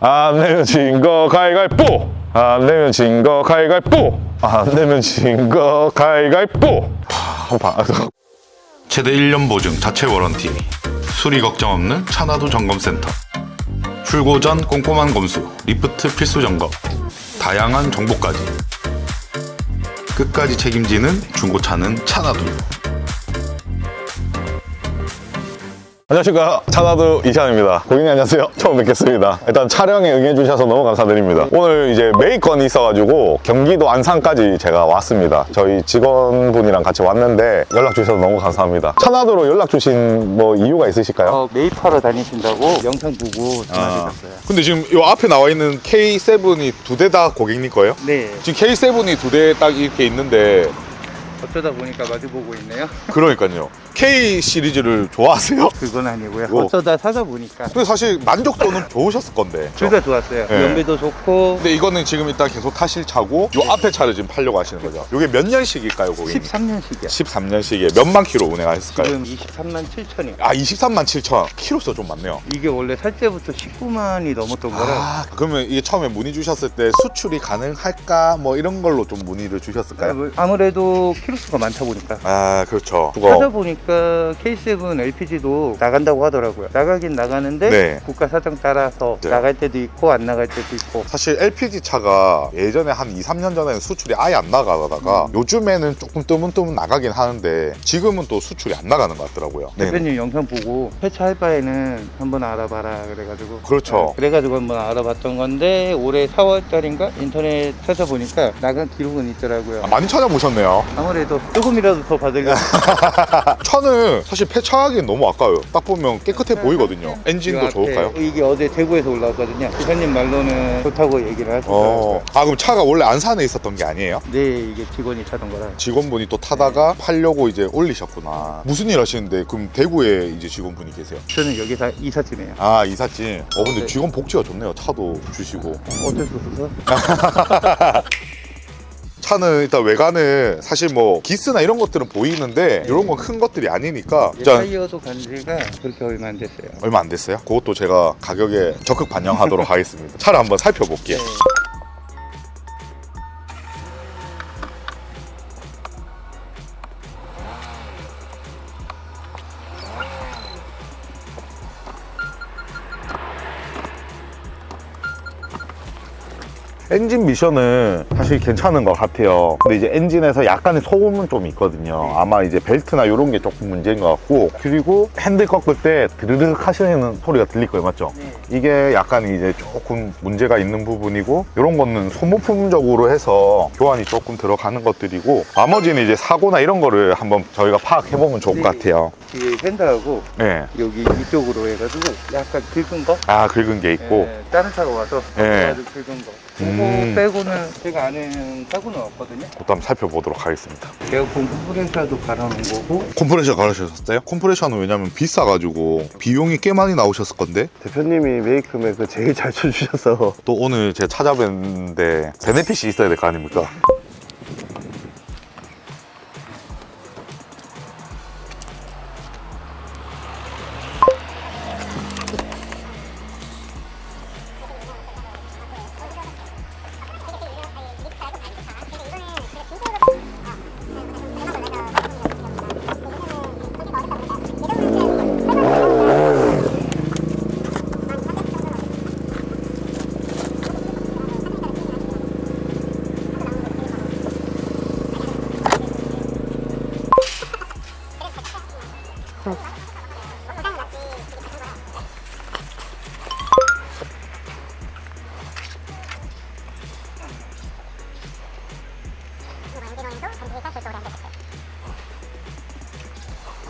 안 내면 진 거 가위가위뽀! 안 내면 진 거 가위가위뽀! 안 내면 진 거 가위가위뽀! 최대 1년 보증 자체 워런티, 수리 걱정 없는 차나도 점검센터, 출고 전 꼼꼼한 검수, 리프트 필수 점검, 다양한 정보까지 끝까지 책임지는 중고차는 차나도. 안녕하십니까, 차나도 이찬입니다. 고객님 안녕하세요. 처음 뵙겠습니다. 일단 촬영에 응해주셔서 너무 감사드립니다. 오늘 이제 메이건이 있어가지고 경기도 안산까지 제가 왔습니다. 저희 직원분이랑 같이 왔는데 연락 주셔서 너무 감사합니다. 차나도로 연락 주신 뭐 이유가 있으실까요? 매입하러 다니신다고 영상 보고 전화드렸어요. 근데 지금 이 앞에 나와 있는 K7이 두 대 다 고객님 거예요? 네, 지금 K7이 두 대 딱 이렇게 있는데, 어쩌다 보니까 마주보고 있네요. 그러니까요. K 시리즈를 좋아하세요? 그건 아니고요. 뭐? 어쩌다 사다 보니까 근데 사실 만족도는 좋으셨을 건데. 둘 다 좋았어요. 네. 연비도 좋고. 근데 이거는 지금 일단 계속 타실 차고, 요 앞에 차를 지금 팔려고 하시는 거죠. 이게 몇 년식일까요, 고객님? 13년씩이야. 13년식에 몇만 킬로 운행하셨을까요? 지금 23만 7천이요. 아, 23만 7천. 키로수 좀 많네요. 이게 원래 살 때부터 19만이 넘었던 거라. 아, 그러면 이게 처음에 문의 주셨을 때 수출이 가능할까? 뭐 이런 걸로 좀 문의를 주셨을까요? 아무래도 키로수가 많다 보니까. 아, 그렇죠. 찾아보니까 K7 LPG도 나간다고 하더라고요. 나가긴 나가는데 네. 국가 사정 따라서 네. 나갈 때도 있고 안 나갈 때도 있고. 사실 LPG 차가 예전에 한 2, 3년 전에는 수출이 아예 안 나가다가 요즘에는 조금 뜨문뜨문 나가긴 하는데 지금은 또 수출이 안 나가는 것 같더라고요. 네. 대표님 영상 보고 폐차할 바에는 한번 알아봐라 그래가지고. 그렇죠. 그래가지고 한번 알아봤던 건데 올해 4월달인가 인터넷 찾아보니까 나간 기록은 있더라고요. 아, 많이 찾아보셨네요. 아무래도 조금이라도 더 받으려고. 차는 사실 폐차하기엔 너무 아까워요. 딱 보면 깨끗해 보이거든요. 엔진도 이 앞에 좋을까요? 이게 어제 대구에서 올라왔거든요. 대표님 말로는 좋다고 얘기를 하시더라고요. 아, 그럼 차가 원래 안산에 있었던 게 아니에요? 네, 이게 직원이 타던 거라. 직원분이 또 타다가 팔려고 이제 올리셨구나. 무슨 일 하시는데 그럼 대구에 이제 직원분이 계세요? 저는 여기 다 이삿짐이에요. 아, 이삿짐. 근데 네. 직원 복지가 좋네요. 차도 주시고. 어쩔 수 없어서. 차는 일단 외관은 사실 뭐 기스나 이런 것들은 보이는데 이런 건 큰 것들이 아니니까 일단 타이어도 간 지가 그렇게 얼마 안 됐어요. 얼마 안 됐어요. 그것도 제가 가격에 적극 반영하도록 하겠습니다. 차를 한번 살펴볼게요. 네. 엔진 미션은 사실 괜찮은 것 같아요. 근데 이제 엔진에서 약간의 소음은 좀 있거든요. 아마 이제 벨트나 이런 게 조금 문제인 것 같고, 그리고 핸들 꺾을 때 드르륵 하시는 소리가 들릴 거예요, 맞죠? 네. 이게 약간 이제 조금 문제가 있는 부분이고, 이런 거는 소모품적으로 해서 교환이 조금 들어가는 것들이고, 나머지는 이제 사고나 이런 거를 한번 저희가 파악해보면 좋을 것 같아요. 뒤에 펜더하고 네. 여기 이쪽으로 해가지고 약간 긁은 거. 아, 긁은 게 있고. 네, 다른 차가 와서 네. 아주 긁은 거. 그거 음. 빼고는 제가 아는 사고는 없거든요. 그것도 한번 살펴보도록 하겠습니다. 에어컨 컴프레셔도 갈아놓은 거고. 콤프레셔 갈으셨어요? 콤프레셔는 왜냐면 비싸가지고 비용이 꽤 많이 나오셨을 건데 대표님이 메이크업에 그 제일 잘 쳐주셔서 또 오늘 제가 찾아뵀는데 베네핏이 있어야 될 거 아닙니까?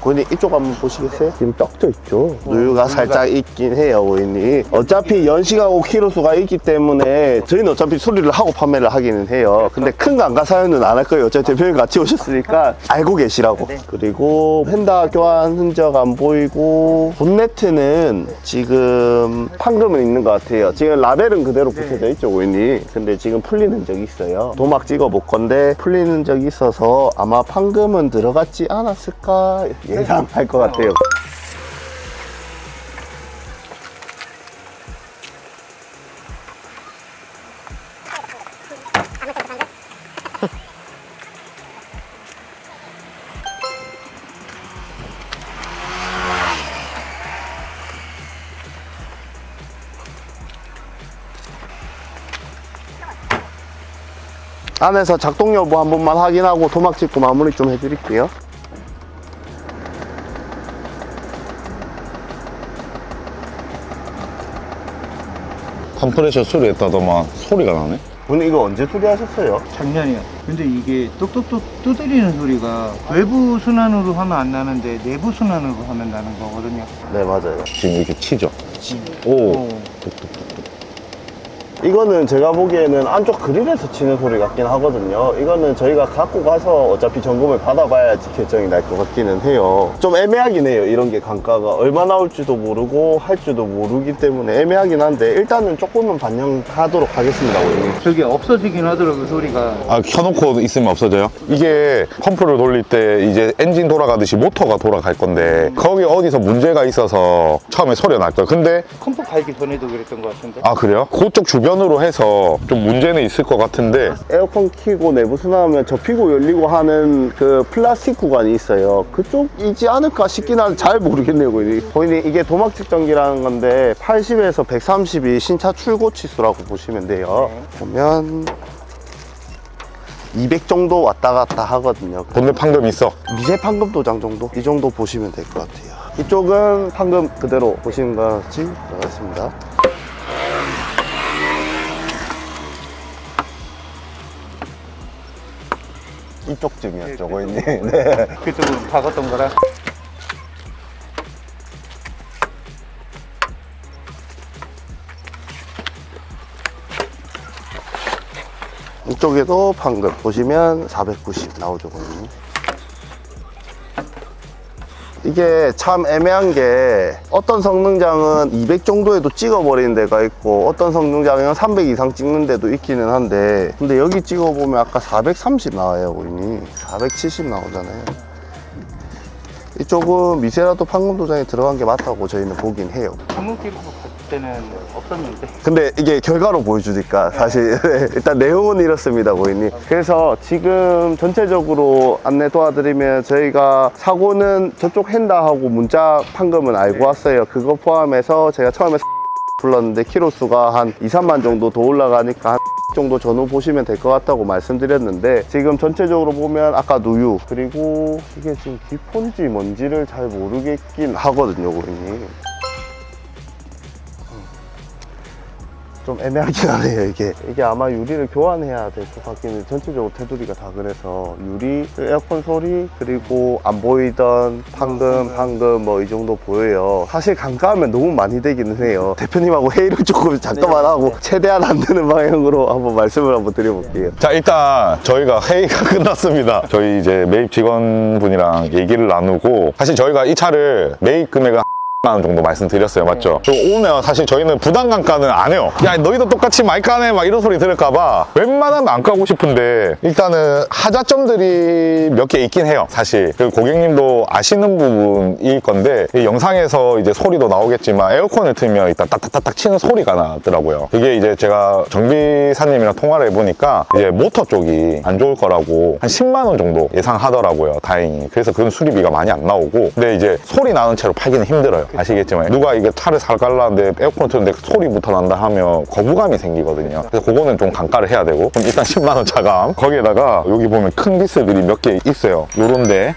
고객님 이쪽 한번 보시겠어요? 지금 떡져 있죠? 누유가 살짝 있긴 해요, 고객님. 어차피 연식하고 키로수가 있기 때문에 저희는 어차피 수리를 하고 판매를 하기는 해요. 근데 큰 감가 사연은 안 할 거예요. 어차피 대표님 같이 오셨으니까 알고 계시라고. 네. 그리고 펜다 교환 흔적 안 보이고 본네트는 지금 판금은 있는 것 같아요. 지금 라벨은 그대로 붙여져 있죠, 고객님. 근데 지금 풀리는 적이 있어요. 도막 찍어 볼 건데 풀리는 적이 있어서 아마 판금은 들어갔지 않았을까 예상할 것 같아요. 안에서 작동 여부 한 번만 확인하고 도막 찍고 마무리 좀 해드릴게요. 컴프레셔 수리했다더만 소리가 나네. 오늘 이거 언제 수리하셨어요? 작년이요. 근데 이게 똑똑똑 두드리는 소리가 외부 순환으로 하면 안 나는데 내부 순환으로 하면 나는 거거든요. 네, 맞아요. 지금 이렇게 치죠. 오. 어. 이거는 제가 보기에는 안쪽 그릴에서 치는 소리 같긴 하거든요. 이거는 저희가 갖고 가서 어차피 점검을 받아봐야지 결정이 날 것 같기는 해요. 좀 애매하긴 해요. 이런 게 단가가 얼마 나올지도 모르고 할 줄도 모르기 때문에 애매하긴 한데 일단은 조금은 반영하도록 하겠습니다. 고객님. 저게 없어지긴 하더라고요, 소리가. 아, 켜놓고 있으면 없어져요? 이게 펌프를 돌릴 때 이제 엔진 돌아가듯이 모터가 돌아갈 건데 거기 어디서 문제가 있어서 처음에 소리가 날 거예요. 근데 컴프 갈기 전에도 그랬던 것 같은데. 아, 그래요? 그쪽 주변으로 해서 좀 문제는 있을 것 같은데 에어컨 키고 내부 순환하면 접히고 열리고 하는 그 플라스틱 구간이 있어요. 그쪽이지 않을까 싶긴 한데 잘 모르겠네요. 고객님 이게 도막 측정기라는 건데 80에서 130이 신차 출고 치수라고 보시면 돼요. 보면 200 정도 왔다 갔다 하거든요. 본네 판금 있어. 미세 판금 도장 정도? 이 정도 보시면 될 것 같아요. 이쪽은 판금 그대로 보시는 것 같이 들어가겠습니다. 이쪽쯤이었죠, 고객님. 네. 그쪽은 박았던 거라. 이쪽에도 판금 보시면 490 나오죠, 고객님. 이게 참 애매한 게 어떤 성능장은 200 정도에도 찍어버리는 데가 있고 어떤 성능장은 300 이상 찍는 데도 있기는 한데 근데 여기 찍어보면 아까 430 나와요, 고객님. 470 나오잖아요. 이쪽은 미세라도 판금 도장에 들어간 게 맞다고 저희는 보긴 해요. 전문기로 봤을 때는 없었는데. 근데 이게 결과로 보여주니까 사실 일단 내용은 이렇습니다, 고객님. 그래서 지금 전체적으로 안내 도와드리면 저희가 사고는 저쪽 핸다하고 문자 판금은 알고 왔어요. 그거 포함해서 제가 처음에 불렀는데 키로수가 한 2, 3만 정도 더 올라가니까 한 정도 전후 보시면 될 것 같다고 말씀드렸는데 지금 전체적으로 보면 아까 누유 그리고 이게 지금 기폰지 뭔지를 잘 모르겠긴 하거든요, 고객님. 좀 애매하긴 하네요. 이게 아마 유리를 교환해야 될 것 같기는. 전체적으로 테두리가 다 그래서 유리, 에어컨 소리, 그리고 안 보이던 판금 뭐 이 정도 보여요. 사실 강가하면 너무 많이 되기는 해요. 대표님하고 회의를 조금 잠깐만 하고 최대한 안 되는 방향으로 한번 말씀을 한번 드려볼게요. 자, 일단 저희가 회의가 끝났습니다. 저희 이제 매입 직원분이랑 얘기를 나누고 사실 저희가 이 차를 매입 금액은 만 정도 말씀드렸어요. 맞죠? 또 오면 사실 저희는 부담감가는 안 해요. 야, 너희도 똑같이 많이 까네 막 이런 소리 들을까봐 웬만하면 안 까고 싶은데 일단은 하자점들이 몇 개 있긴 해요, 사실. 그리고 고객님도 아시는 부분일 건데 이 영상에서 이제 소리도 나오겠지만 에어컨을 틀면 일단 딱딱딱딱 치는 소리가 나더라고요. 그게 이제 제가 정비사님이랑 통화를 해보니까 이제 모터 쪽이 안 좋을 거라고 한 10만 원 정도 예상하더라고요, 다행히. 그래서 그런 수리비가 많이 안 나오고 근데 이제 소리 나는 채로 팔기는 힘들어요. 아시겠지만 누가 이게 차를 살갈라는데 에어컨 틀는데 소리부터 난다 하면 거부감이 생기거든요. 그래서 그거는 좀 감가를 해야 되고 그럼 일단 10만 원 차감. 거기에다가 여기 보면 큰 기스들이 몇 개 있어요. 요런데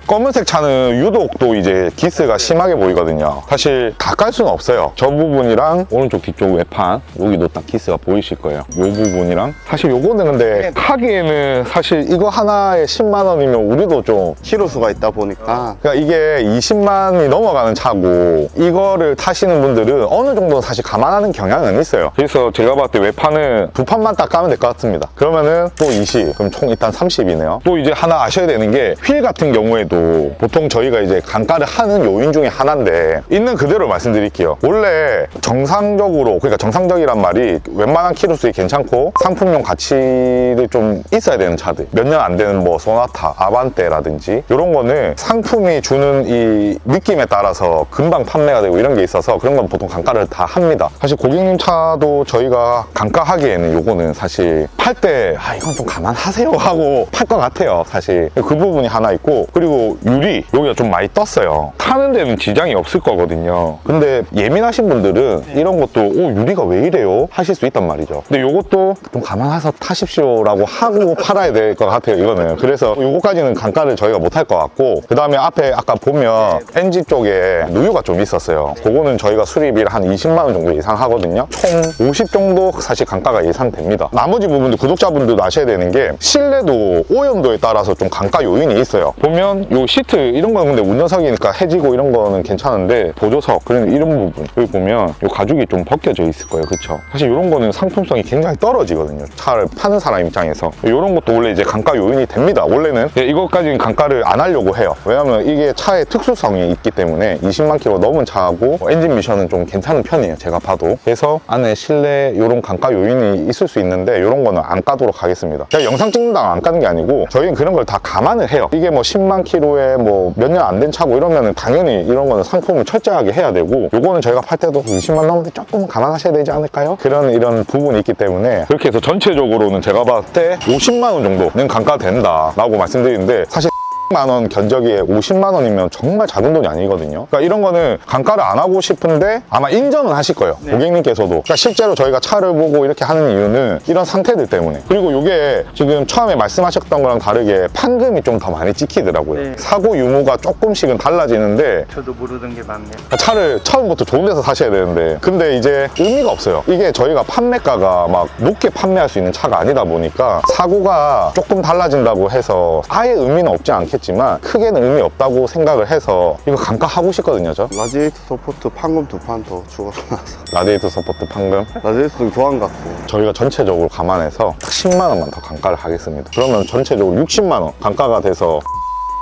검은색 차는 유독 또 이제 기스가 심하게 보이거든요. 사실 다 깔 수는 없어요. 저 부분이랑 오른쪽 뒤쪽 외판 여기도 딱 기스가 보이실 거예요. 요 부분이랑 사실 요거는 근데 하기에는 사실 이거 하나에 10만 원이면 우리도 좀 키로수가 있다 보니까 그러니까 이게 20만이 넘어가는 차고 이거를 타시는 분들은 어느 정도는 사실 감안하는 경향은 있어요. 그래서 제가 봤을 때 외판은 두 판만 딱 까면 될 것 같습니다. 그러면은 또 20, 그럼 총 일단 30이네요. 또 이제 하나 아셔야 되는 게 휠 같은 경우에도 보통 저희가 이제 강가를 하는 요인 중에 하나인데 있는 그대로 말씀드릴게요. 원래 정상적으로, 그러니까 정상적이란 말이 웬만한 키로수에 괜찮고 상품용 가치를 좀 있어야 되는 차들, 몇 년 안 되는 뭐 소나타, 아반떼라든지 이런 거는 상품이 주는 이 느낌에 따라서 금방 판매가 되고 이런 게 있어서 그런 건 보통 강가를 다 합니다. 사실 고객님 차도 저희가 강가 하기에는 요거는 사실 팔 때 이건 좀 감안하세요 하고 팔 것 같아요, 사실. 그 부분이 하나 있고, 그리고 요 유리 여기가 좀 많이 떴어요. 타는 데는 지장이 없을 거거든요. 근데 예민하신 분들은 이런 것도 유리가 왜 이래요? 하실 수 있단 말이죠. 근데 요것도 좀 감안해서 타십시오라고 하고 팔아야 될 것 같아요, 이거는. 그래서 요거까지는 감가를 저희가 못 할 것 같고, 그 다음에 앞에 아까 보면 엔진 쪽에 누유가 좀 있었어요. 그거는 저희가 수리비를 한 20만 원 정도 예상하거든요. 총 50 정도 사실 감가가 예상됩니다. 나머지 부분도 구독자분들도 아셔야 되는 게 실내도 오염도에 따라서 좀 감가 요인이 있어요. 보면 요 시트 이런 거는 근데 운전석이니까 해지고 이런 거는 괜찮은데 보조석 그런 이런 부분 여기 보면 요 가죽이 좀 벗겨져 있을 거예요. 그쵸? 사실 이런 거는 상품성이 굉장히 떨어지거든요. 차를 파는 사람 입장에서. 이런 것도 원래 이제 감가 요인이 됩니다. 원래는 이것까지는 감가를 안 하려고 해요. 왜냐면 이게 차의 특수성이 있기 때문에 20만 킬로 넘은 차하고 엔진 미션은 좀 괜찮은 편이에요. 제가 봐도. 그래서 안에 실내 이런 감가 요인이 있을 수 있는데 이런 거는 안 까도록 하겠습니다. 제가 영상 찍는다고 안 까는 게 아니고 저희는 그런 걸 다 감안을 해요. 이게 뭐 10만 킬로에 뭐 몇 년 안 된 차고 이러면은 당연히 이런 거는 상품을 철저하게 해야 되고, 요거는 저희가 팔 때도 20만 넘는데 조금 감안하셔야 되지 않을까요? 이런 부분이 있기 때문에 그렇게 해서 전체적으로는 제가 봤을 때 50만 원 정도는 감가된다 라고 말씀드리는데, 사실 10만 원 견적에 50만 원이면 정말 작은 돈이 아니거든요. 그러니까 이런 거는 감가를 안 하고 싶은데 아마 인정은 하실 거예요. 네. 고객님께서도. 그러니까 실제로 저희가 차를 보고 이렇게 하는 이유는 이런 상태들 때문에. 그리고 이게 지금 처음에 말씀하셨던 거랑 다르게 판금이 좀 더 많이 찍히더라고요. 네. 사고 유무가 조금씩은 달라지는데 저도 모르던 게 많네요. 차를 처음부터 좋은 데서 사셔야 되는데, 근데 이제 의미가 없어요. 이게 저희가 판매가가 막 높게 판매할 수 있는 차가 아니다 보니까 사고가 조금 달라진다고 해서 아예 의미는 없지 않겠지만 크게는 의미 없다고 생각을 해서 이거 감가하고 싶거든요. 저 라디에이터 서포트 판금 2판 더 추가로 나서 라디에이터 서포트 판금 라디에이터는 교환 같고. 저희가 전체적으로 감안해서 딱 10만 원만 더 감가를 하겠습니다. 그러면 전체적으로 60만 원 감가가 돼서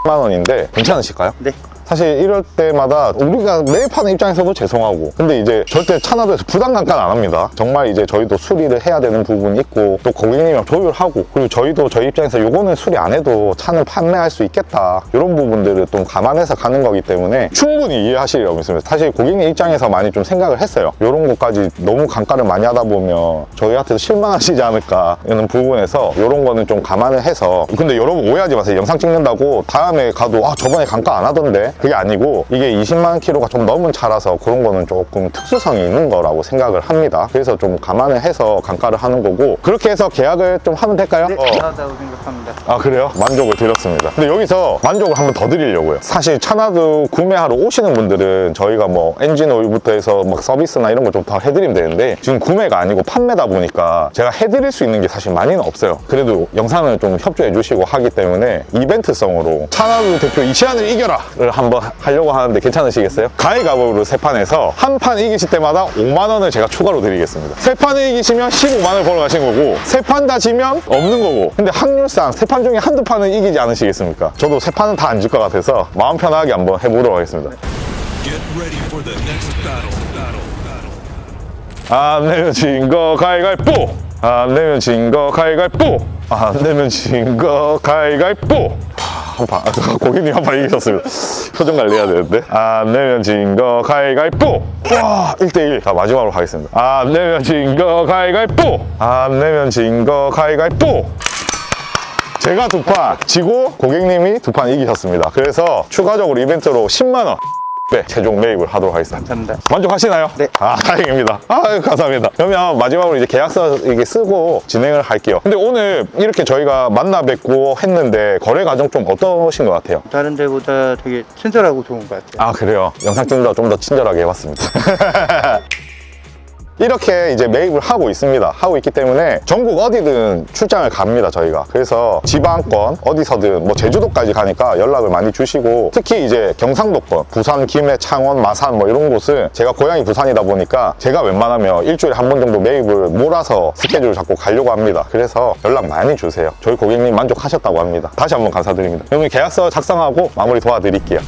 10만 원인데 괜찮으실까요? 네. 사실 이럴 때마다 우리가 매일 파는 입장에서도 죄송하고, 근데 이제 절대 차나도에서 부담 감가는 안 합니다. 정말 이제 저희도 수리를 해야 되는 부분이 있고 또 고객님이랑 조율하고, 그리고 저희도 저희 입장에서 요거는 수리 안 해도 차는 판매할 수 있겠다 이런 부분들을 좀 감안해서 가는 거기 때문에 충분히 이해하시리라고 믿습니다. 사실 고객님 입장에서 많이 좀 생각을 했어요. 이런 것까지 너무 감가를 많이 하다 보면 저희한테도 실망하시지 않을까 이런 부분에서 이런 거는 좀 감안을 해서. 근데 여러분 오해하지 마세요. 영상 찍는다고 다음에 가도 저번에 감가 안 하던데, 그게 아니고 이게 20만 킬로가 좀 넘은 차라서 그런 거는 조금 특수성이 있는 거라고 생각을 합니다. 그래서 좀 감안을 해서 감가를 하는 거고, 그렇게 해서 계약을 좀 하면 될까요? 네, 잘하다고 생각합니다. 아 그래요? 만족을 드렸습니다. 근데 여기서 만족을 한번 더 드리려고요. 사실 차나도 구매하러 오시는 분들은 저희가 뭐 엔진 오일부터 해서 막 서비스나 이런 거 좀 더 해드리면 되는데, 지금 구매가 아니고 판매다 보니까 제가 해드릴 수 있는 게 사실 많이는 없어요. 그래도 영상을 좀 협조해 주시고 하기 때문에 이벤트성으로 차나도 대표 이시안을 이겨라를 한번 하려고 하는데 괜찮으시겠어요? 가위가위보로 세 판에서 한 판 이기실 때마다 5만 원을 제가 추가로 드리겠습니다. 세 판을 이기시면 15만 원을 벌어 가신 거고, 세 판 다 지면 없는 거고. 근데 확률상 세 판 중에 한두 판은 이기지 않으시겠습니까? 저도 세 판은 다 안 질 것 같아서 마음 편하게 한번 해보도록 하겠습니다. Get ready for the next battle. 안 내면 진 거 가위가위보! 안 내면 진 거 가위가위보! 안 내면 진 거 가위가위보! 고객님 한 판 이기셨습니다. 표정 관리해야 되는데. 안 내면 진 거 가위가위보! 와, 1대1. 자, 마지막으로 가겠습니다. 안 내면 진 거 가위가위보! 안 내면 진 거 가위가위보! 제가 2판 지고 고객님이 2판 이기셨습니다. 그래서 추가적으로 이벤트로 10만 원 네, 최종 매입을 하도록 하겠습니다. 감사합니다. 만족하시나요? 네. 다행입니다. 감사합니다. 그러면 마지막으로 이제 계약서 이게 쓰고 진행을 할게요. 근데 오늘 이렇게 저희가 만나 뵙고 했는데 거래 과정 좀 어떠신 것 같아요? 다른 데보다 되게 친절하고 좋은 것 같아요. 아, 그래요? 영상 찍느라 좀 더 친절하게 해봤습니다. 이렇게 이제 매입을 하고 있습니다. 하고 있기 때문에 전국 어디든 출장을 갑니다, 저희가. 그래서 지방권 어디서든 뭐 제주도까지 가니까 연락을 많이 주시고, 특히 이제 경상도권 부산, 김해, 창원, 마산 뭐 이런 곳은 제가 고향이 부산이다 보니까 제가 웬만하면 일주일에 한 번 정도 매입을 몰아서 스케줄 잡고 가려고 합니다. 그래서 연락 많이 주세요. 저희 고객님 만족하셨다고 합니다. 다시 한번 감사드립니다. 그러면 계약서 작성하고 마무리 도와드릴게요.